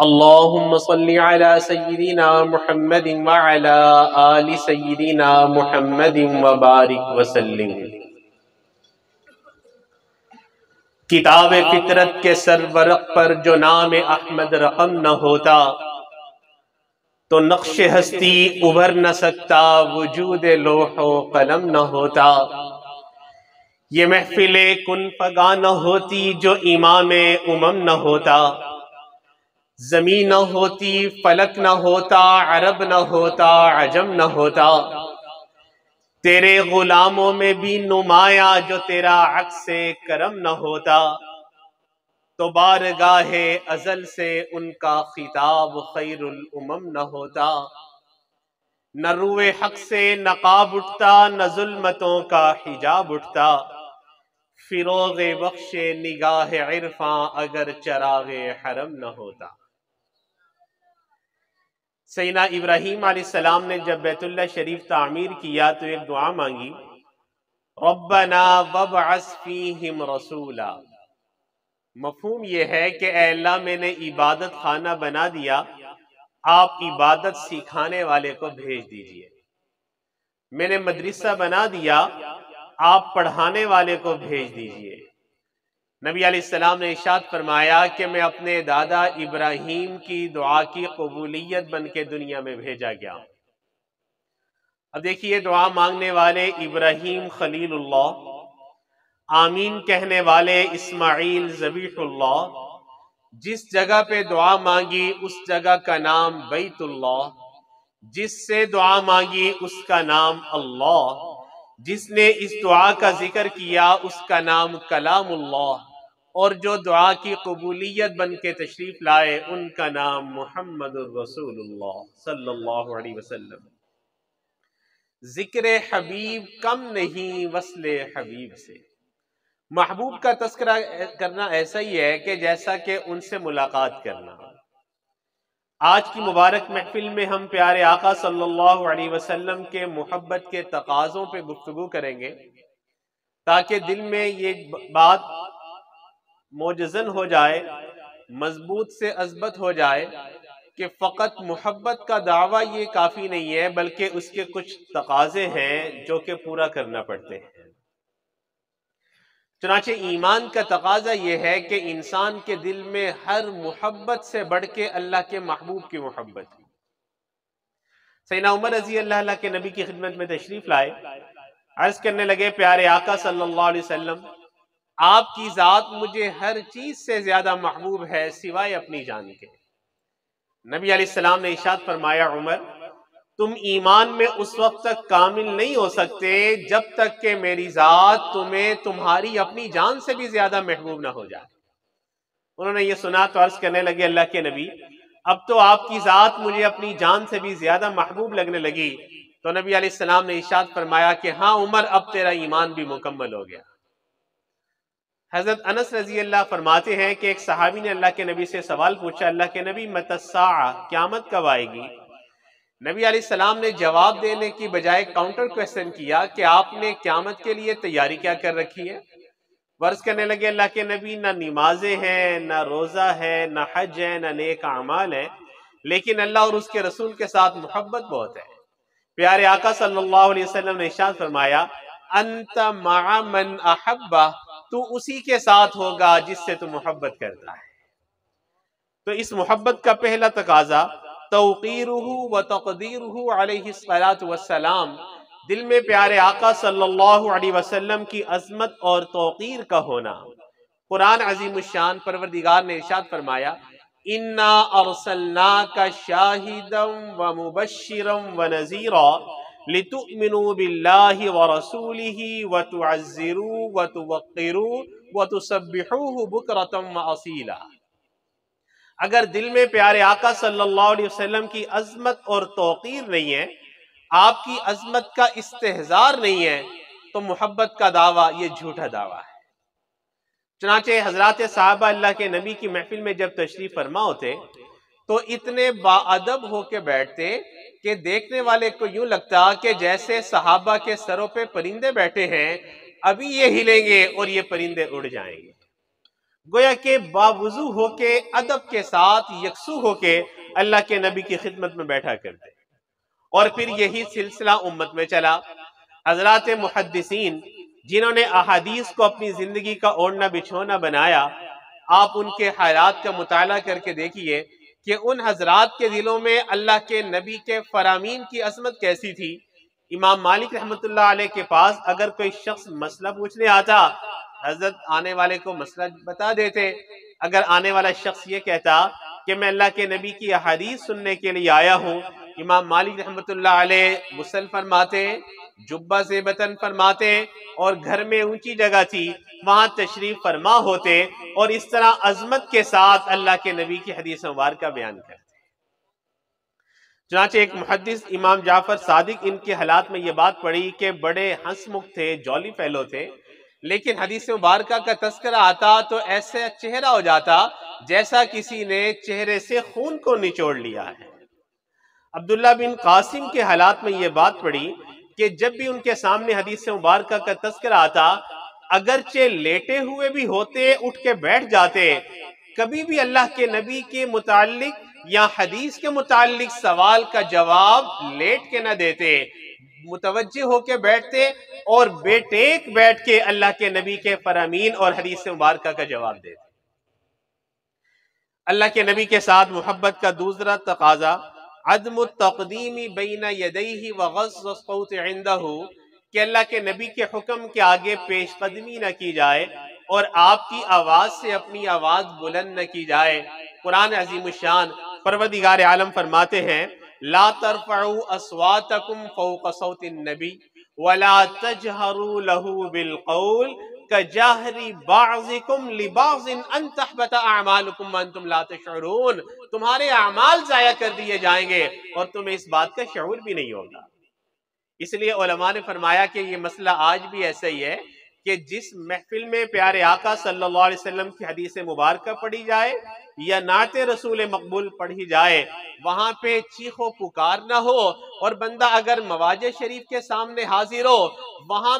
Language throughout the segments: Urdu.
اللهم صل على سيدنا محمد وعلى آل سيدنا محمد وبارك وسلم۔ کتاب فطرت کے سرورق پر جو نام احمد رقم نہ ہوتا تو نقش ہستی ابھر نہ سکتا، وجود لوح و قلم نہ ہوتا۔ یہ محفل کن فگا نہ ہوتی جو امام امم نہ ہوتا۔ زمین نہ ہوتی، فلک نہ ہوتا، عرب نہ ہوتا، عجم نہ ہوتا۔ تیرے غلاموں میں بھی نمایاں جو تیرا عکس کرم نہ ہوتا، تو بارگاہ ازل سے ان کا خطاب خیر الامم نہ ہوتا۔ نہ روئے حق سے نقاب اٹھتا، نہ ظلمتوں کا حجاب اٹھتا۔ فروغ بخش نگاہ عرفاں اگر چراغ حرم نہ ہوتا۔ سیدنا ابراہیم علیہ السلام نے جب بیت اللہ شریف تعمیر کیا تو ایک دعا مانگی، ربنا وابعث فیہم رسولا۔ مفہوم یہ ہے کہ اے اللہ میں نے عبادت خانہ بنا دیا، آپ عبادت سکھانے والے کو بھیج دیجئے۔ میں نے مدرسہ بنا دیا، آپ پڑھانے والے کو بھیج دیجئے۔ نبی علیہ السلام نے ارشاد فرمایا کہ میں اپنے دادا ابراہیم کی دعا کی قبولیت بن کے دنیا میں بھیجا گیا۔ اب دیکھیے، دعا مانگنے والے ابراہیم خلیل اللہ، آمین کہنے والے اسماعیل ذبیح اللہ، جس جگہ پہ دعا مانگی اس جگہ کا نام بیت اللہ، جس سے دعا مانگی اس کا نام اللہ، جس نے اس دعا کا ذکر کیا اس کا نام کلام اللہ، اور جو دعا کی قبولیت بن کے تشریف لائے ان کا نام محمد الرسول اللہ صلی اللہ علیہ وسلم۔ ذکر حبیب کم نہیں وصل حبیب سے۔ محبوب کا تذکرہ کرنا ایسا ہی ہے کہ جیسا کہ ان سے ملاقات کرنا۔ آج کی مبارک محفل میں ہم پیارے آقا صلی اللہ علیہ وسلم کے محبت کے تقاضوں پہ گفتگو کریں گے تاکہ دل میں یہ بات موجزن ہو جائے، مضبوط سے اثبت ہو جائے کہ فقط محبت کا دعویٰ یہ کافی نہیں ہے، بلکہ اس کے کچھ تقاضے ہیں جو کہ پورا کرنا پڑتے ہیں۔ چنانچہ ایمان کا تقاضا یہ ہے کہ انسان کے دل میں ہر محبت سے بڑھ کے اللہ کے محبوب کی محبت ہے۔ سیدنا عمر رضی اللہ عنہ کے نبی کی خدمت میں تشریف لائے، عرض کرنے لگے، پیارے آقا صلی اللہ علیہ وسلم، آپ کی ذات مجھے ہر چیز سے زیادہ محبوب ہے سوائے اپنی جان کے۔ نبی علیہ السلام نے ارشاد فرمایا، عمر تم ایمان میں اس وقت تک کامل نہیں ہو سکتے جب تک کہ میری ذات تمہیں تمہاری اپنی جان سے بھی زیادہ محبوب نہ ہو جائے۔ انہوں نے یہ سنا تو عرض کرنے لگے، اللہ کے نبی اب تو آپ کی ذات مجھے اپنی جان سے بھی زیادہ محبوب لگنے لگی۔ تو نبی علیہ السلام نے ارشاد فرمایا کہ ہاں عمر، اب تیرا ایمان بھی مکمل ہو گیا۔ حضرت انس رضی اللہ فرماتے ہیں کہ ایک صحابی نے اللہ کے نبی سے سوال پوچھا، اللہ کے نبی متی الساعہ، قیامت کب آئے گی؟ نبی علیہ السلام نے جواب دینے کی بجائے کاؤنٹر کویسچن کیا کہ آپ نے قیامت کے لیے تیاری کیا کر رکھی ہے؟ ورز کرنے لگے، اللہ کے نبی نہ نمازیں ہیں، نہ روزہ ہے، نہ حج ہے، نہ نیک اعمال ہے، لیکن اللہ اور اس کے رسول کے ساتھ محبت بہت ہے۔ پیارے آقا صلی اللہ علیہ وسلم نے ارشاد فرمایا، انت مع من احبہ، تو اسی کے ساتھ ہوگا جس سے تو محبت کرتا ہے۔ تو اس محبت کا پہلا تقاضا توقیرہ و تقدیرہ علیہ السلام، دل میں پیارے آقا صلی اللہ علیہ وسلم کی عظمت اور توقیر کا ہونا۔ قرآن عظیم الشان پروردگار نے ارشاد فرمایا، انا ارسلناک شاہدا ومبشرا ونذیرا لِتُؤْمِنُوا بِاللَّهِ وَرَسُولِهِ وَتُعَزِّرُوا وَتُوَقِّرُوا وَتُسَبِّحُوهُ بُكْرَةً وَأَصِيلًا۔ اگر دل میں پیارے آقا صلی اللہ علیہ وسلم کی عظمت اور توقیر نہیں ہے، آپ کی عظمت کا استحضار نہیں ہے، تو محبت کا دعویٰ یہ جھوٹا دعویٰ ہے۔ چنانچہ حضرات صحابہ اللہ کے نبی کی محفل میں جب تشریف فرما ہوتے تو اتنے باادب ہو کے بیٹھتے کہ دیکھنے والے کو یوں لگتا کہ جیسے صحابہ کے سروں پہ پرندے بیٹھے ہیں، ابھی یہ ہلیں گے اور یہ پرندے اڑ جائیں گے۔ گویا کہ باوضو ہو کے، ادب کے ساتھ، یکسو ہو کے اللہ کے نبی کی خدمت میں بیٹھا کرتے۔ اور پھر یہی سلسلہ امت میں چلا۔ حضرات محدثین جنہوں نے احادیث کو اپنی زندگی کا اوڑھنا بچھونا بنایا، آپ ان کے حالات کا مطالعہ کر کے دیکھیے کہ ان حضرات کے دلوں میں اللہ کے نبی کے فرامین کی عظمت کیسی تھی۔ امام مالک رحمۃ اللہ علیہ کے پاس اگر کوئی شخص مسئلہ پوچھنے آتا، حضرت آنے والے کو مسئلہ بتا دیتے۔ اگر آنے والا شخص یہ کہتا کہ میں اللہ کے نبی کی احادیث سننے کے لیے آیا ہوں، امام مالک رحمۃ اللہ علیہ غسل فرماتے، جبہ زیبتن فرماتے، اور گھر میں اونچی جگہ تھی وہاں تشریف فرما ہوتے، اور اس طرح عظمت کے ساتھ اللہ کے نبی کی حدیث مبارکہ بیان کرتے۔ چنانچہ ایک محدث امام جعفر صادق، ان کے حالات میں یہ بات پڑی کہ بڑے ہنس مکھ تھے، جولی فیلو تھے، لیکن حدیث مبارکہ کا تذکرہ آتا تو ایسے چہرہ ہو جاتا جیسا کسی نے چہرے سے خون کو نچوڑ لیا ہے۔ عبداللہ بن قاسم کے حالات میں یہ بات پڑی کہ جب بھی ان کے سامنے حدیث مبارکہ کا تذکرہ آتا، اگرچہ لیٹے ہوئے بھی ہوتے اٹھ کے بیٹھ جاتے، کبھی بھی اللہ کے نبی کے متعلق یا حدیث کے متعلق سوال کا جواب لیٹ کے نہ دیتے، متوجہ ہو کے بیٹھتے اور بے ٹیک بیٹھ کے اللہ کے نبی کے فرامین اور حدیث مبارکہ کا جواب دیتے۔ اللہ کے نبی کے ساتھ محبت کا دوسرا تقاضا عدم التقدیم بین یدیہ وغض الصوت عندہ، کہ اللہ کے نبی کے حکم کے آگے پیش قدمی نہ کی جائے اور آپ کی آواز سے اپنی آواز بلند نہ کی جائے۔ قرآن عظیم الشان پروردگار عالم فرماتے ہیں لا ترفعوا اصواتکم فوق صوت النبی ولا تجہروا له بالقول کجہر بعضکم لبعض ان تحبط اعمالکم وانتم لا تشعرون۔ تمہارے اعمال ضائع کر دیے جائیں گے اور تمہیں اس بات کا شعور بھی نہیں ہوگا۔ اس لیے علماء نے فرمایا کہ یہ مسئلہ آج بھی ایسا ہی ہے کہ جس محفل میں پیارے آقا صلی اللہ علیہ وسلم کی حدیث مبارکہ پڑھی جائے یا نعت رسول مقبول پڑھی جائے، وہاں پہ چیخ و پکار نہ ہو، اور بندہ اگر مواجہ شریف کے سامنے حاضر ہو وہاں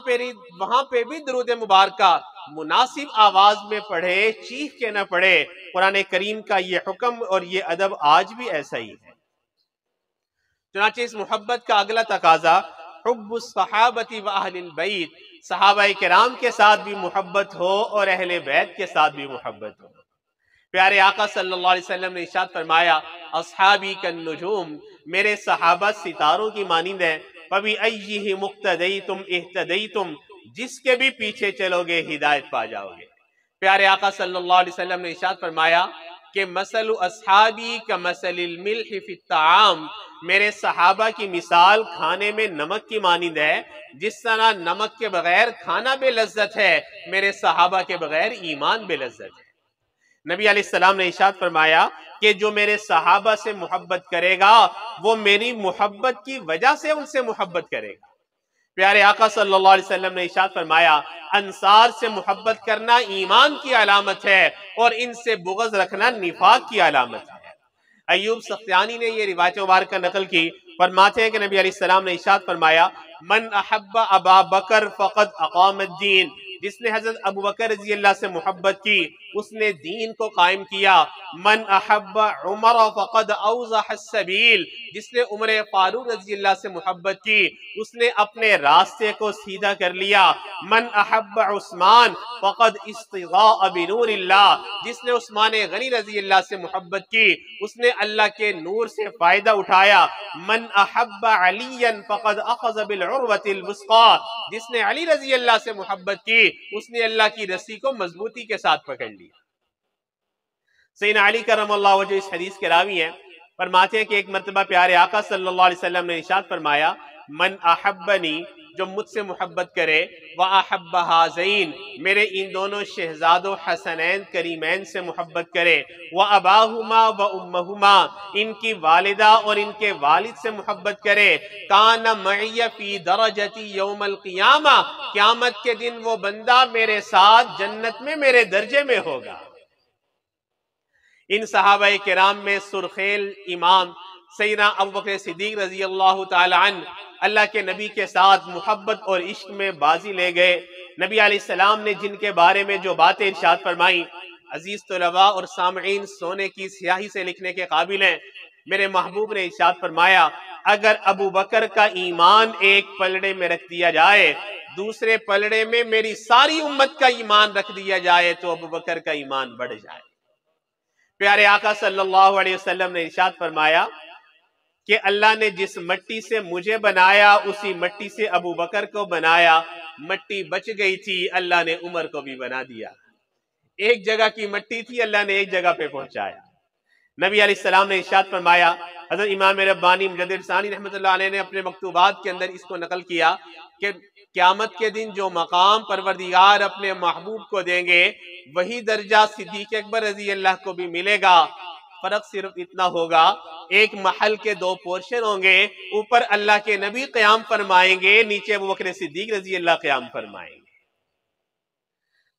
پہ بھی درود مبارکہ مناسب آواز میں پڑھے، چیخ کے نہ پڑھے۔ قرآن کریم کا یہ حکم اور یہ ادب آج بھی ایسا ہی ہے۔ چنانچہ اس محبت کا اگلا تقاضا حب الصحابۃ و اہل البیت، صحابہ کرام کے ساتھ بھی محبت ہو اور اہل بیت کے ساتھ بھی محبت ہو۔ پیارے آقا صلی اللہ علیہ وسلم نے ارشاد فرمایا اصحابی کالنجوم، میرے صحابہ ستاروں کی مانند ہیں، فبأیہم اقتدیتم اہتدیتم، جس کے بھی پیچھے چلو گے ہدایت پا جاؤ گے۔ پیارے آقا صلی اللہ علیہ وسلم نے ارشاد فرمایا کہ مثل اصحابی کمثل الملح فی الطعام، میرے صحابہ کی مثال کھانے میں نمک کی مانند ہے، جس طرح نمک کے بغیر کھانا بے لذت ہے، میرے صحابہ کے بغیر ایمان بے لذت ہے۔ نبی علیہ السلام نے ارشاد فرمایا کہ جو میرے صحابہ سے محبت کرے گا وہ میری محبت کی وجہ سے ان سے محبت کرے گا۔ پیارے آقا صلی اللہ علیہ وسلم نے ارشاد فرمایا انصار سے محبت کرنا ایمان کی علامت ہے اور ان سے بغض رکھنا نفاق کی علامت ہے۔ ایوب سختیانی نے یہ روایت مبارکہ نقل کی، فرماتے ہیں کہ نبی علیہ السلام نے ارشاد فرمایا من احب ابا بکر فقد اقام الدین، جس نے حضرت ابو بکر رضی اللہ سے محبت کی اس نے دین کو قائم کیا۔ من احب عمر فقد اوضح السبیل، جس نے عمر فاروق رضی اللہ سے محبت کی اس نے اپنے راستے کو سیدھا کر لیا۔ من احب عثمان فقد استضاء بنور اللہ، جس نے عثمان غنی رضی اللہ سے محبت کی اس نے اللہ کے نور سے فائدہ اٹھایا۔ من احب علی فقد اخذ بالعروۃ الوثقی، جس نے علی رضی اللہ سے محبت کی اس نے اللہ کی رسی کو مضبوطی کے ساتھ پکڑ لیا۔ سیدنا علی کرم اللہ وجہ اس حدیث کے راوی ہیں، فرماتے ہیں کہ ایک مرتبہ پیارے آقا صلی اللہ علیہ وسلم نے ارشاد فرمایا من احبنی، جو مجھ سے محبت کرے، وَأَحَبَّ هَذَيْنِ، میرے ان دونوں شہزادوں حسنین کریمین سے محبت کرے، وَأَبَاهُمَا وَأُمَّهُمَا، ان کی والدہ اور ان کے والد سے محبت کرے، كَانَ مَعِيَ فِي دَرَجَتِي يَوْمَ الْقِيَامَةِ، قیامت کے دن وہ بندہ میرے ساتھ جنت میں میرے درجے میں ہوگا۔ ان صحابہ کرام میں سرخیل امام سیدنا ابوبکر صدیق رضی اللہ تعالی عنہ اللہ کے نبی کے ساتھ محبت اور عشق میں بازی لے گئے۔ نبی علیہ السلام نے جن کے بارے میں جو باتیں ارشاد فرمائیں، عزیز طلباء اور سامعین سونے کی سیاہی سے لکھنے کے قابل ہیں۔ میرے محبوب نے ارشاد فرمایا، اگر ابو بکر کا ایمان ایک پلڑے میں رکھ دیا جائے، دوسرے پلڑے میں میری ساری امت کا ایمان رکھ دیا جائے تو ابو بکر کا ایمان بڑھ جائے۔ پیارے آقا صلی اللہ علیہ وسلم نے ارشاد فرمایا کہ اللہ نے جس مٹی سے مجھے بنایا اسی مٹی سے ابو بکر کو بنایا، مٹی بچ گئی تھی، اللہ نے عمر کو بھی بنا دیا۔ ایک جگہ کی مٹی تھی، اللہ نے ایک جگہ پہ پہنچایا۔ نبی علیہ السلام نے ارشاد فرمایا، حضرت امام ربانی مجدد ثانی رحمۃ اللہ علیہ نے اپنے مکتوبات کے اندر اس کو نقل کیا کہ قیامت کے دن جو مقام پروردگار اپنے محبوب کو دیں گے وہی درجہ صدیق اکبر رضی اللہ کو بھی ملے گا۔ فرق صرف اتنا ہوگا، ایک محل کے دو پورشن ہوں گے، اوپر اللہ کے نبی قیام فرمائیں گے، نیچے ابوبکر صدیق رضی اللہ قیام فرمائیں گے۔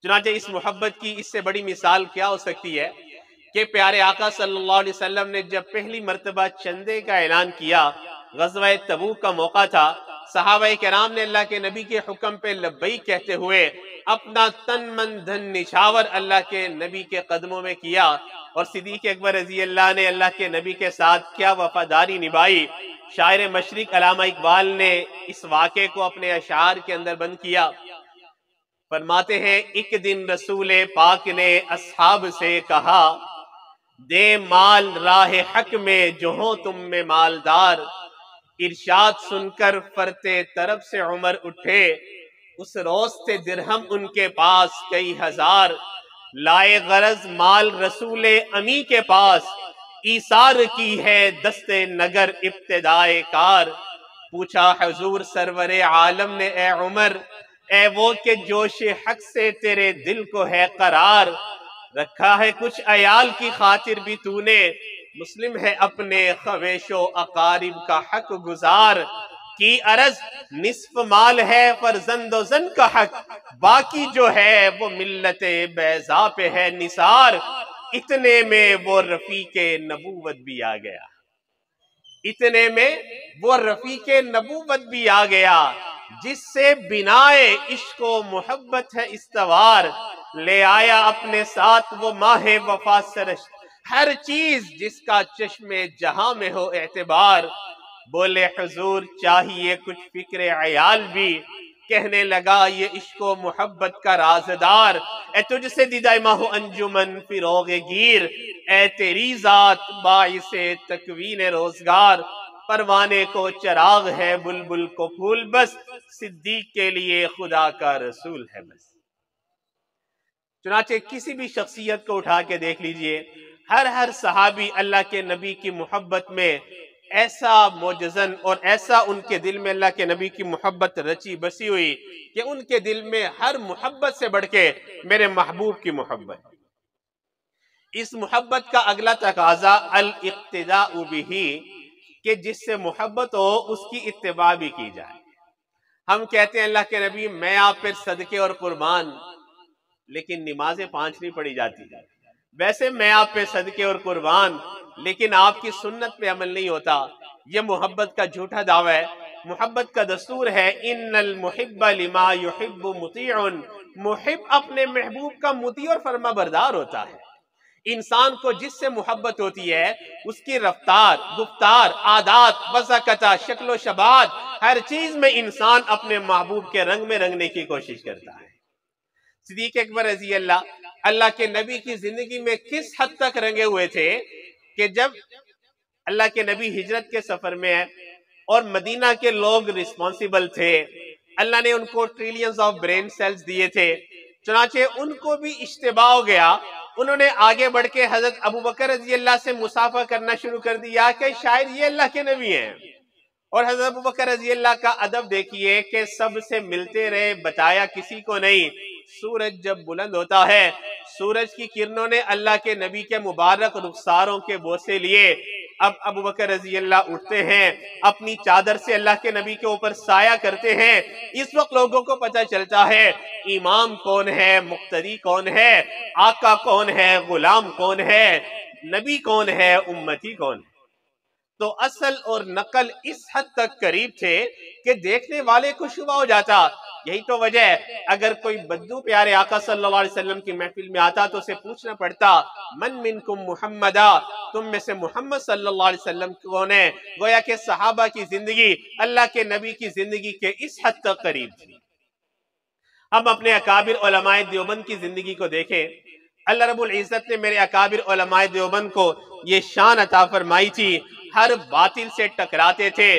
چنانچہ اس محبت کی اس سے بڑی مثال کیا ہو سکتی ہے کہ پیارے آقا صلی اللہ علیہ وسلم نے جب پہلی مرتبہ چندے کا اعلان کیا، غزوہ تبوک کا موقع تھا، صحابہ کرام نے اللہ کے نبی کے حکم پہ لبیک کہتے ہوئے اپنا تن من دھن نچھاور اللہ کے نبی کے قدموں میں کیا، اور صدیق اکبر رضی اللہ نے اللہ کے نبی کے ساتھ کیا وفاداری نبھائی۔ شاعر مشرق علامہ اقبال نے اس واقعے کو اپنے اشعار کے اندر بند کیا، فرماتے ہیں، ایک دن رسول پاک نے اصحاب سے کہا، دے مال راہ حق میں جو ہوں تم میں مالدار، ارشاد سن کر فرتے طرف سے عمر اٹھے، اس روز سے درہم ان کے پاس کئی ہزار، لائے غرض مال رسول امی کے پاس، ایثار کی ہے دست نگر ابتدائے کار۔ پوچھا حضور سرور عالم نے، اے عمر، اے وہ کہ جوش حق سے تیرے دل کو ہے قرار، رکھا ہے کچھ عیال کی خاطر بھی تو نے، مسلم ہے اپنے خویش و اقارب کا حق گزار، کی عرض نصف مال ہے فرزند و زن کا حق، باقی جو ہے وہ ملت بیضا پہ ہے نثار، اتنے میں وہ رفیق نبوت بھی آ گیا، اتنے میں وہ رفیق نبوت بھی آ گیا، جس سے بنائے عشق و محبت ہے استوار، لے آیا اپنے ساتھ وہ ماہ وفا سرش، ہر چیز جس کا چشم جہاں میں ہو اعتبار، بولے حضور چاہیے کچھ فکر عیال بھی، کہنے لگا یہ عشق و محبت کا رازدار، اے تجھ سے دیدہ ماہ انجمن فروغ گیر، اے تیری ذات باعث تکوین روزگار، پروانے کو چراغ ہے بلبل کو پھول بس، صدیق کے لیے خدا کا رسول ہے بس۔ چنانچہ کسی بھی شخصیت کو اٹھا کے دیکھ لیجئے، ہر صحابی اللہ کے نبی کی محبت میں ایسا معجزن اور ایسا ان کے دل میں اللہ کے نبی کی محبت رچی بسی ہوئی کہ ان کے دل میں ہر محبت سے بڑھ کے میرے محبوب کی محبت۔ اس محبت کا اگلا تقاضا الاقتداء بہ، کہ جس سے محبت ہو اس کی اتباع بھی کی جائے۔ ہم کہتے ہیں اللہ کے نبی میں آپ پر صدقے اور قربان، لیکن نمازیں 5 نہیں پڑھی جاتی، ویسے میں آپ پہ صدقے اور قربان، لیکن آپ کی سنت پہ عمل نہیں ہوتا۔ یہ محبت کا جھوٹا دعویٰ ہے۔ محبت کا دستور ہے ان المحب لما يحب مطیع، محب اپنے محبوب کا مطیع اور فرما بردار ہوتا ہے۔ انسان کو جس سے محبت ہوتی ہے اس کی رفتار، گفتار، عادات، وضاقتہ، شکل و شباہت، ہر چیز میں انسان اپنے محبوب کے رنگ میں رنگنے کی کوشش کرتا ہے۔ صدیق اکبر رضی اللہ کے نبی کی زندگی میں کس حد تک رنگے ہوئے تھے کہ جب اللہ کے نبی ہجرت کے سفر میں ہیں اور مدینہ کے لوگ رسپانسیبل تھے، اللہ نے ان کو ٹریلینز آف برین سیلز دیے تھے، چنانچہ ان کو بھی اشتباہ ہو گیا، انہوں نے آگے بڑھ کے حضرت ابوبکر رضی اللہ سے مصافحہ کرنا شروع کر دیا کہ شاید یہ اللہ کے نبی ہیں۔ اور حضرت ابوبکر رضی اللہ کا ادب دیکھیے کہ سب سے ملتے رہے، بتایا کسی کو نہیں۔ سورج جب بلند ہوتا ہے، سورج کی کرنوں نے اللہ کے نبی کے مبارک رخساروں کے بوسے لیے، اب ابوبکر رضی اللہ اٹھتے ہیں، اپنی چادر سے اللہ کے نبی کے اوپر سایہ کرتے ہیں۔ اس وقت لوگوں کو پتہ چلتا ہے امام کون ہے، مقتدی کون ہے، آقا کون ہے، غلام کون ہے، نبی کون ہے، امتی کون ہے۔ تو اصل اور نقل اس حد تک قریب تھے کہ دیکھنے والے کو شبہ ہو جاتا۔ یہی تو وجہ ہے، اگر کوئی بدو پیارے آقا صلی اللہ علیہ وسلم کی محفل میں آتا تو اسے پوچھنا پڑتا من منکم محمدہ، تم میں سے محمد صلی اللہ علیہ وسلم کون ہے؟ گویا کہ صحابہ کی زندگی اللہ کے نبی کی زندگی کے اس حد تک قریب تھی۔ ہم اپنے اکابر علماء دیوبند کی زندگی کو دیکھیں، اللہ رب العزت نے میرے اکابر علماء دیوبند کو یہ شان عطا فرمائی تھی، ہر باطل سے ٹکراتے تھے،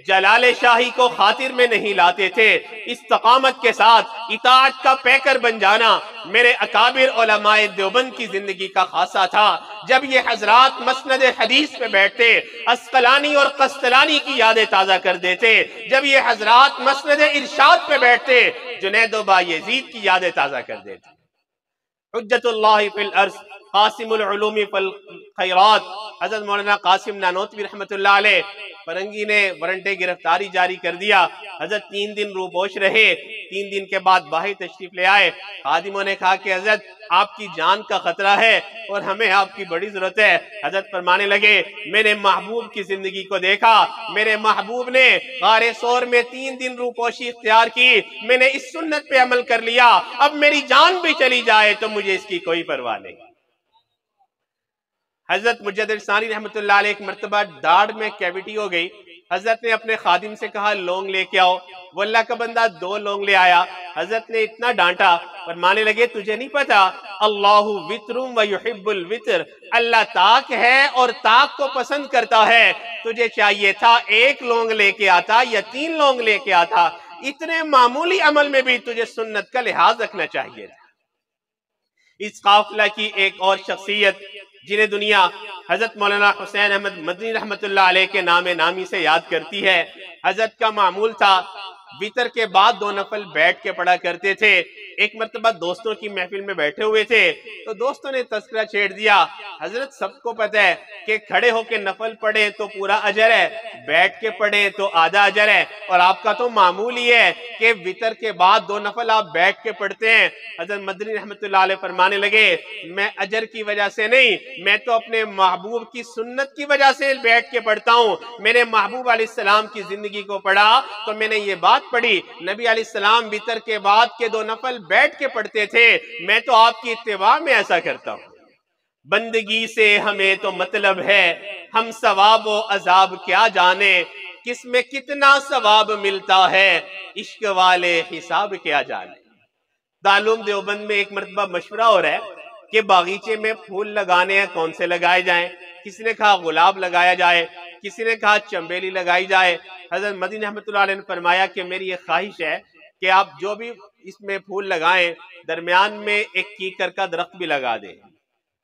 جلال شاہی کو خاطر میں نہیں لاتے تھے، استقامت کے ساتھ اطاعت کا پیکر بن جانا میرے اکابر علماء دیوبند کی زندگی کا خاصہ تھا۔ جب یہ حضرات مسند حدیث پہ بیٹھتے، عسقلانی اور قسطلانی کی یادیں تازہ کر دیتے، جب یہ حضرات مسند ارشاد پہ بیٹھتے، جنید و بایزید کی یادیں تازہ کر دیتے۔ حجت اللہ فی الارض، قاسم العلوم فی الخیرات، حضرت مولانا قاسم نانوتوی رحمت اللہ علیہ، فرنگی نے وارنٹ گرفتاری جاری کر دیا، حضرت 3 دن روپوش رہے، 3 دن کے بعد باہر تشریف لے آئے۔ خادموں نے کہا کہ حضرت آپ کی جان کا خطرہ ہے اور ہمیں آپ کی بڑی ضرورت ہے۔ حضرت فرمانے لگے میں نے محبوب کی زندگی کو دیکھا، میرے محبوب نے غار ثور میں 3 دن روپوشی اختیار کی، میں نے اس سنت پہ عمل کر لیا، اب میری جان بھی چلی جائے تو مجھے اس کی کوئی پرواہ نہیں۔ حضرت مجدد ثانی رحمت اللہ علیہ ایک مرتبہ داڑھ میں کیویٹی ہو گئی، حضرت نے اپنے خادم سے کہا لونگ لے کے آؤ، وہ اللہ کا بندہ 2 لونگ لے آیا، حضرت نے اتنا ڈانٹا، فرمانے لگے تجھے نہیں پتا اللہ وطر و یحب الوطر، اللہ تاک ہے اور تاک کو پسند کرتا ہے، تجھے چاہیے تھا 1 لونگ لے کے آتا یا 3 لونگ لے کے آتا، اتنے معمولی عمل میں بھی تجھے سنت کا لحاظ رکھنا چاہیے تھا۔ اس قافلہ کی ایک اور شخصیت جنہیں دنیا حضرت مولانا حسین احمد مدنی رحمت اللہ علیہ کے نام نامی سے یاد کرتی ہے، حضرت کا معمول تھا وطر کے بعد 2 نفل بیٹھ کے پڑھا کرتے تھے۔ ایک مرتبہ دوستوں کی محفل میں بیٹھے ہوئے تھے تو دوستوں نے تذکرہ چھیڑ دیا، حضرت سب کو پتہ ہے کہ کھڑے ہو کے نفل پڑھیں تو پورا اجر ہے، بیٹھ کے پڑھیں تو آدھا اجر ہے، اور آپ کا تو معمول ہی ہے کہ وطر کے بعد 2 نفل آپ بیٹھ کے پڑھتے ہیں۔ حضرت مدنی رحمت اللہ علیہ فرمانے لگے میں اجر کی وجہ سے نہیں، میں تو اپنے محبوب کی سنت کی وجہ سے بیٹھ کے پڑھتا ہوں۔ میرے محبوب علیہ السلام کی زندگی کو پڑھا تو میں نے یہ بات پڑھی، نبی علیہ السلام وطر کے بعد کے 2 نفل بیٹھ کے پڑھتے تھے، میں تو آپ کی اتباع میں ایسا کرتا ہوں۔ بندگی سے ہمیں تو مطلب ہے، ہم ثواب و عذاب کیا جانے، کس میں کتنا ثواب ملتا ہے، عشق والے حساب کیا جانے۔ دارالعلوم دیوبند میں ایک مرتبہ مشورہ ہو رہا ہے کہ باغیچے میں پھول لگانے ہیں، کون سے لگائے جائیں، کسی نے کہا گلاب لگایا جائے، کسی نے کہا چنبیلی لگائی جائے۔ حضرت مدنی رحمت اللہ علیہ نے فرمایا کہ میری یہ خواہش ہے کہ آپ جو بھی اس میں پھول لگائیں درمیان میں ایک کیکر کا درخت بھی لگا دیں۔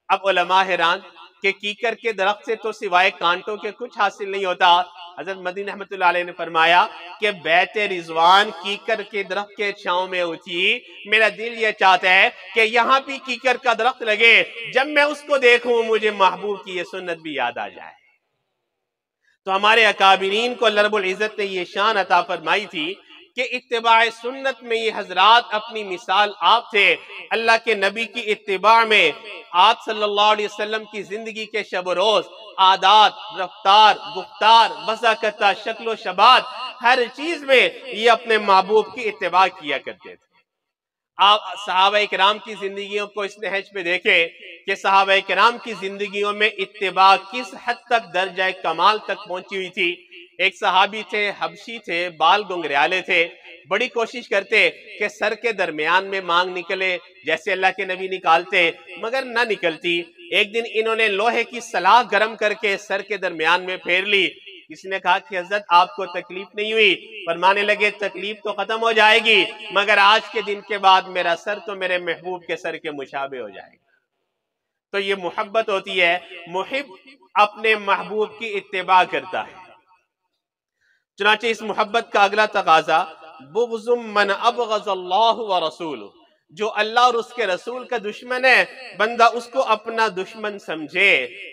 اب علماء حیران کہ کیکر کے درخت سے تو سوائے کانٹوں کے کچھ حاصل نہیں ہوتا۔ حضرت مدنی رحمت اللہ علیہ نے فرمایا کہ بیت رضوان کیکر کے درخت کے چھاؤں میں ہوتی، میرا دل یہ چاہتا ہے کہ یہاں بھی کیکر کا درخت لگے، جب میں اس کو دیکھوں مجھے محبوب کی یہ سنت بھی یاد آ جائے۔ تو ہمارے اکابرین کو اللہ رب العزت نے یہ شان عطا فرمائی تھی کہ اتباع سنت میں یہ حضرات اپنی مثال آپ تھے۔ اللہ کے نبی کی اتباع میں آپ صلی اللہ علیہ وسلم کی زندگی کے شب و روز، عادات، رفتار، گفتار، وضاحت، شکل و شبات، ہر چیز میں یہ اپنے محبوب کی اتباع کیا کرتے تھے۔ آپ صحابہ کرام کی زندگیوں کو اس نہج پہ دیکھیں کہ صحابہ کرام کی زندگیوں میں اتباع کس حد تک درجہ کمال تک پہنچی ہوئی تھی۔ ایک صحابی تھے، حبشی تھے، بال گنگریالے تھے، بڑی کوشش کرتے کہ سر کے درمیان میں مانگ نکلے جیسے اللہ کے نبی نکالتے، مگر نہ نکلتی۔ ایک دن انہوں نے لوہے کی سلاخ گرم کر کے سر کے درمیان میں پھیر لی۔ کسی نے کہا کہ حضرت آپ کو تکلیف نہیں ہوئی؟ فرمانے لگے تکلیف تو ختم ہو جائے گی، مگر آج کے دن کے بعد میرا سر تو میرے محبوب کے سر کے مشابہ ہو جائے گا۔ تو یہ محبت ہوتی ہے، محب اپنے محبوب کی اتباع کرتا ہے۔ چنانچہ اس محبت کا اگلا تقاضا بغض من ابغض اللہ و رسول، جو اللہ اور اس کے رسول کا دشمن ہے بندہ اس کو اپنا دشمن سمجھے۔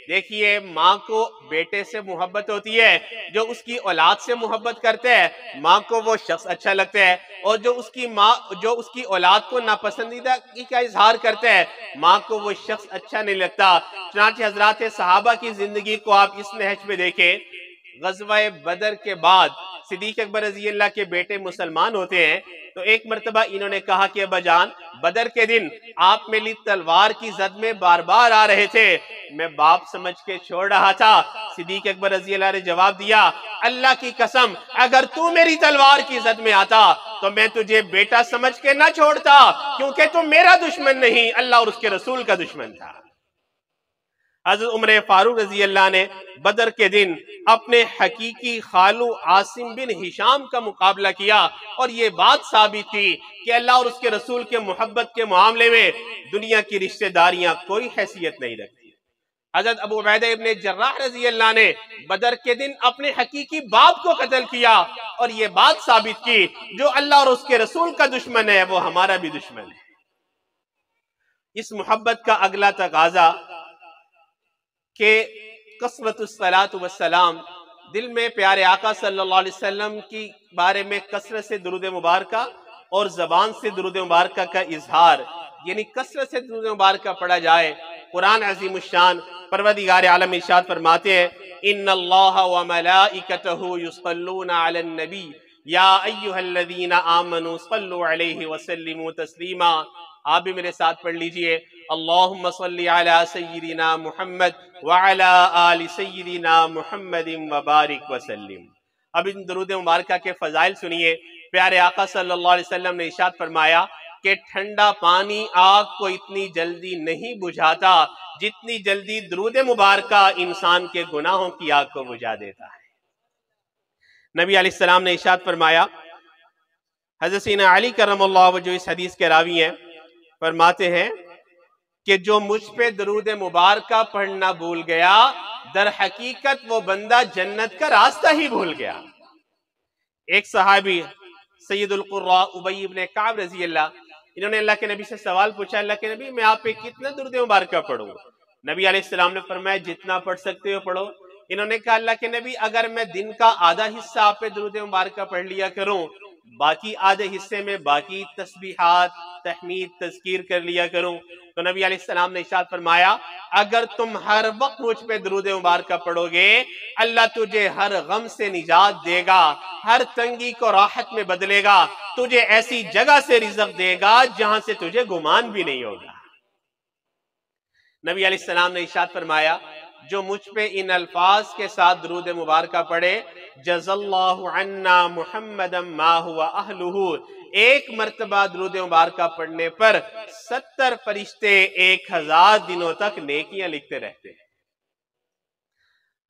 دیکھیے ماں کو بیٹے سے محبت ہوتی ہے، جو اس کی اولاد سے محبت کرتے ہیں ماں کو وہ شخص اچھا لگتا ہے، اور جو اس کی اولاد کو ناپسندیدہ کا اظہار کرتے ہیں ماں کو وہ شخص اچھا نہیں لگتا۔ چنانچہ حضرات صحابہ کی زندگی کو آپ اس نہج میں دیکھیں۔ غزوہ بدر کے بعد صدیق اکبر رضی اللہ کے بیٹے مسلمان ہوتے ہیں، تو ایک مرتبہ انہوں نے کہا کہ ابا جان بدر کے دن آپ میری تلوار کی زد میں بار بار آ رہے تھے، میں باپ سمجھ کے چھوڑ رہا تھا۔ صدیق اکبر رضی اللہ نے جواب دیا، اللہ کی قسم اگر تو میری تلوار کی زد میں آتا تو میں تجھے بیٹا سمجھ کے نہ چھوڑتا، کیونکہ تو میرا دشمن نہیں اللہ اور اس کے رسول کا دشمن تھا۔ حضرت عمر فاروق رضی اللہ نے بدر کے دن اپنے حقیقی خالو عاصم بن ہشام کا مقابلہ کیا، اور یہ بات ثابت تھی کہ اللہ اور اس کے رسول کے محبت کے معاملے میں دنیا کی رشتہ داریاں کوئی حیثیت نہیں رکھتی۔ حضرت ابو عبیدہ ابن جراح رضی اللہ نے بدر کے دن اپنے حقیقی باپ کو قتل کیا، اور یہ بات ثابت کی جو اللہ اور اس کے رسول کا دشمن ہے وہ ہمارا بھی دشمن ہے۔ اس محبت کا اگلا تقاضا کہ کثرت الصلاۃ والسلام، دل میں پیارے آقا صلی اللہ علیہ وسلم کی بارے میں کثرت سے درود مبارکہ اور زبان سے درود مبارکہ کا اظہار، یعنی کثرت سے درود مبارکہ پڑھا جائے۔ قرآن عظیم الشان پروردگار عالم ارشاد فرماتے ہیں ان اللہ وملائکتہ یصلون علی النبی یا ایھا الذین آمنوا صلوا علیہ وسلموا تسلیما۔ آپ بھی میرے ساتھ پڑھ لیجئے اللہم صلی علی سیدنا محمد وعلی آل سیدنا محمد وبارک وسلم۔ اب ان درود مبارکہ کے فضائل سنیے۔ پیارے آقا صلی اللہ علیہ وسلم نے ارشاد فرمایا کہ ٹھنڈا پانی آگ کو اتنی جلدی نہیں بجھاتا جتنی جلدی درود مبارکہ انسان کے گناہوں کی آگ کو بجھا دیتا ہے۔ نبی علیہ السلام نے ارشاد فرمایا، حضرت سیدنا علی کرم اللہ وجہ جو اس حدیث کے راوی ہیں فرماتے ہیں کہ جو مجھ پہ درود مبارکہ پڑھنا بھول گیا در حقیقت وہ بندہ جنت کا راستہ ہی بھول گیا۔ ایک صحابی سید القراء ابی ابن کعب رضی اللہ، انہوں نے اللہ کے نبی سے سوال پوچھا، اللہ کے نبی میں آپ پہ کتنا درود مبارکہ پڑھوں؟ نبی علیہ السلام نے فرمایا جتنا پڑھ سکتے ہو پڑھو۔ انہوں نے کہا اللہ کے نبی اگر میں دن کا آدھا حصہ آپ پہ درود مبارکہ پڑھ لیا کروں، باقی آدھے حصے میں باقی تسبیحات تحمید تذکیر کر لیا کروں، تو نبی علیہ السلام نے ارشاد فرمایا اگر تم ہر وقت مجھ پہ درود مبارکہ پڑھو گے اللہ تجھے ہر غم سے نجات دے گا، ہر تنگی کو راحت میں بدلے گا، تجھے ایسی جگہ سے رزق دے گا جہاں سے تجھے گمان بھی نہیں ہوگا۔ نبی علیہ السلام نے ارشاد فرمایا جو مجھ پہ ان الفاظ کے ساتھ درود مبارکہ پڑھے جزا اللہ عنا محمدا ما هو اہلہ، ایک مرتبہ درود مبارکہ پڑھنے پر 70 فرشتے 1000 دنوں تک نیکیاں لکھتے رہتے ہیں۔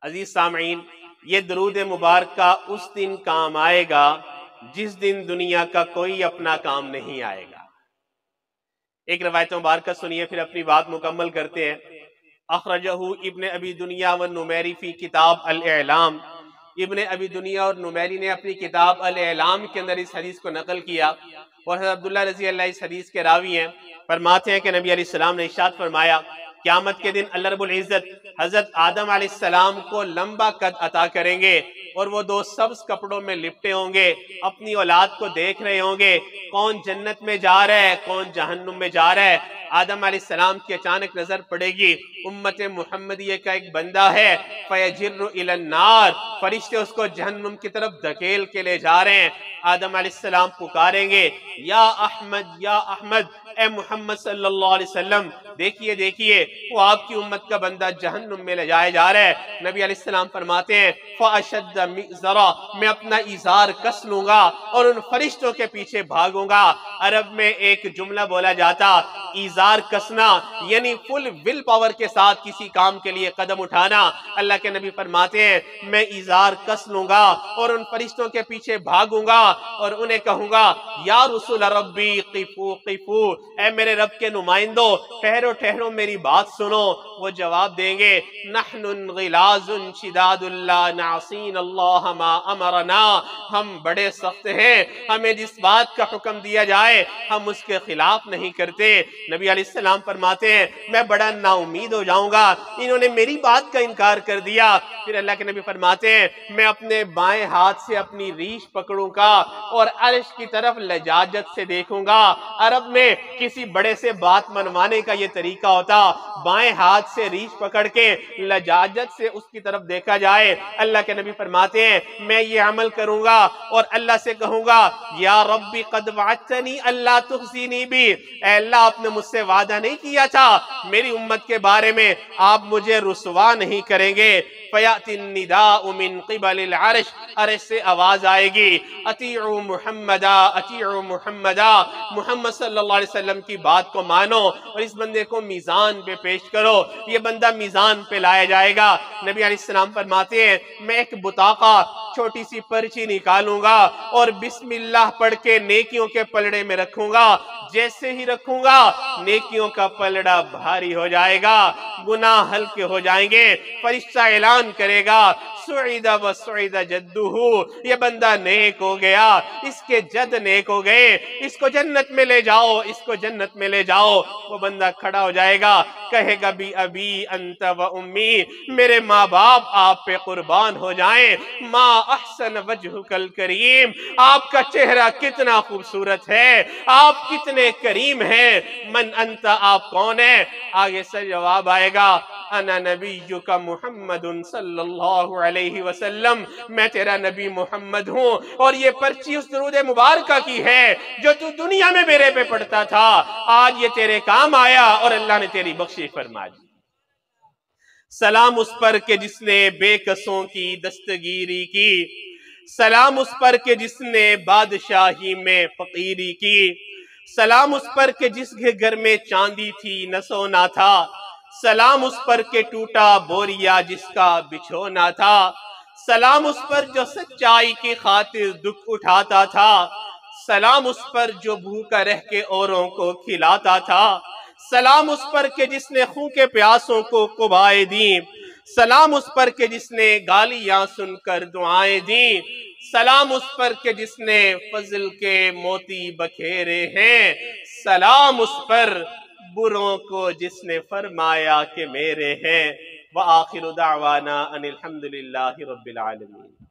عزیز سامعین، یہ درود مبارکہ اس دن کام آئے گا جس دن دنیا کا کوئی اپنا کام نہیں آئے گا۔ ایک روایت مبارکہ سنیے پھر اپنی بات مکمل کرتے ہیں۔ اخرجہ ابن ابی دنیا والنمیری فی کتاب الاعلام، ابن ابی دنیا اور نمیری نے اپنی کتاب الاعلام کے اندر اس حدیث کو نقل کیا، اور حضرت عبداللہ رضی اللہ اس حدیث کے راوی ہیں۔ فرماتے ہیں کہ نبی علیہ السلام نے ارشاد فرمایا قیامت کے دن اللہ رب العزت حضرت آدم علیہ السلام کو لمبا قد عطا کریں گے، اور وہ 2 سبز کپڑوں میں لپٹے ہوں گے، اپنی اولاد کو دیکھ رہے ہوں گے کون جنت میں جا رہا ہے کون جہنم میں جا رہا ہے۔ آدم علیہ السلام کی اچانک نظر پڑے گی امت محمدیہ کا ایک بندہ ہے، فَيَجِرُّ إِلَى النَّارِ، فرشتے اس کو جہنم کی طرف دھکیل کے لے جا رہے ہیں۔ آدم علیہ السلام پکاریں گے یا احمد یا احمد، اے محمد صلی اللہ علیہ وسلم دیکھیے دیکھیے وہ آپ کی امت کا بندہ جہنم میں لے جایا جا رہا ہے۔ نبی علیہ السلام فرماتے ہیں فَأَشَدَّ مِئْزَرًا، میں اپنا ازار کس لوں گا اور ان فرشتوں کے پیچھے بھاگوں گا۔ عرب میں ایک جملہ بولا جاتا ازار کسنا یعنی فل ول پاور کے ساتھ کسی کام کے لیے قدم اٹھانا۔ اللہ کے نبی فرماتے ہیں میں ازار کس لوں گا اور ان فرشتوں کے پیچھے بھاگوں گا اور انہیں کہوں گا یا رسول ربی قفو قفو، اے میرے رب کے نمائندوں ٹھہرو ٹھہرو میری بات سنو۔ وہ جواب دیں گے نحن غلاظ شداد لا نعصین اللہ ما امرنا، ہم بڑے سخت ہیں، ہمیں جس بات کا حکم دیا جائے ہم اس کے خلاف نہیں کرتے۔ نبی علیہ السلام فرماتے ہیں میں بڑا نا امید ہو جاؤں گا، انہوں نے میری بات کا انکار کر دیا۔ پھر اللہ کے نبی فرماتے ہیں میں اپنے بائیں ہاتھ سے اپنی ریش پکڑوں گا اور عرش کی طرف لجاجت سے دیکھوں گا۔ عرب میں کسی بڑے سے بات منوانے کا یہ طریقہ ہوتا، بائیں ہاتھ سے ریش پکڑ کے لجاجت سے اس کی طرف دیکھا جائے۔ اللہ کے نبی فرماتے ہیں میں یہ عمل کروں گا اور اللہ سے کہوں گا یا ربی قد وعدتنی اللہ تخزینی بھی، اے اللہ آپ نے مجھ سے وعدہ نہیں کیا تھا میری امت کے بارے میں آپ مجھے رسوا نہیں کریں گے۔ فیأتی النداء من قبل العرش، عرش سے آواز آئے گی اطیعوا محمدا اطیعوا محمدا، محمد صلی اللہ علیہ وسلم کی بات کو مانو اور اس بندے کو میزان پہ پیش کرو۔ یہ بندہ میزان پہ لایا جائے گا۔ نبی علیہ السلام فرماتے ہیں میں ایک بطاقہ چھوٹی سی پرچی نکالوں گا اور بسم اللہ پڑھ کے نیکیوں کے پلڑے میں رکھوں گا، جیسے ہی رکھوں گا نیکیوں کا پلڑا بھاری ہو جائے گا، گناہ ہلکے ہو جائیں گے۔ فرشتہ اعلان کرے گا سعید و سعید جدہ، یہ بندہ نیک ہو گیا، اس کے جد نیک ہو گئے، اس کو جنت میں لے جاؤ، اس کو جنت میں لے جاؤ۔ وہ بندہ کھڑا ہو جائے گا کہے گا بھی ابی انت و امی، میرے ماں باپ آپ پہ قربان ہو جائیں، ما احسن وجہک الکریم، آپ کا چہرہ کتنا خوبصورت ہے، آپ کتنے کریم ہیں، من انت آپ کون ہیں؟ آگے سے جواب آئے گا انا نبیک محمد صلی اللہ علیہ وسلم، میں تیرا نبی محمد ہوں اور یہ پرچی اس درود مبارکہ کی ہے جو تو دنیا میں میرے پہ پڑھتا تھا، آج یہ تیرے کام آیا اور اللہ نے تیری بخشش فرما دی۔ سلام اس پر کہ جس نے بے کسوں کی دستگیری کی، سلام اس پر کہ جس نے بادشاہی میں فقیری کی، سلام اس پر کہ جس کے گھر میں چاندی تھی نہ سونا تھا، سلام اس پر کہ ٹوٹا بوریا جس کا بچھونا تھا، سلام اس پر جو سچائی کی خاطر دکھ اٹھاتا تھا، سلام اس پر جو بھوکا رہ کے اوروں کو کھلاتا تھا، سلام اس پر کہ جس نے خون کے پیاسوں کو قبائیں دیں، سلام اس پر کہ جس نے گالیاں سن کر دعائیں دیں، سلام اس پر کہ جس نے فضل کے موتی بکھیرے ہیں، سلام اس پر بروں کو جس نے فرمایا کہ میرے ہیں۔ وآخر دعوانا ان الحمدللہ رب العالمین۔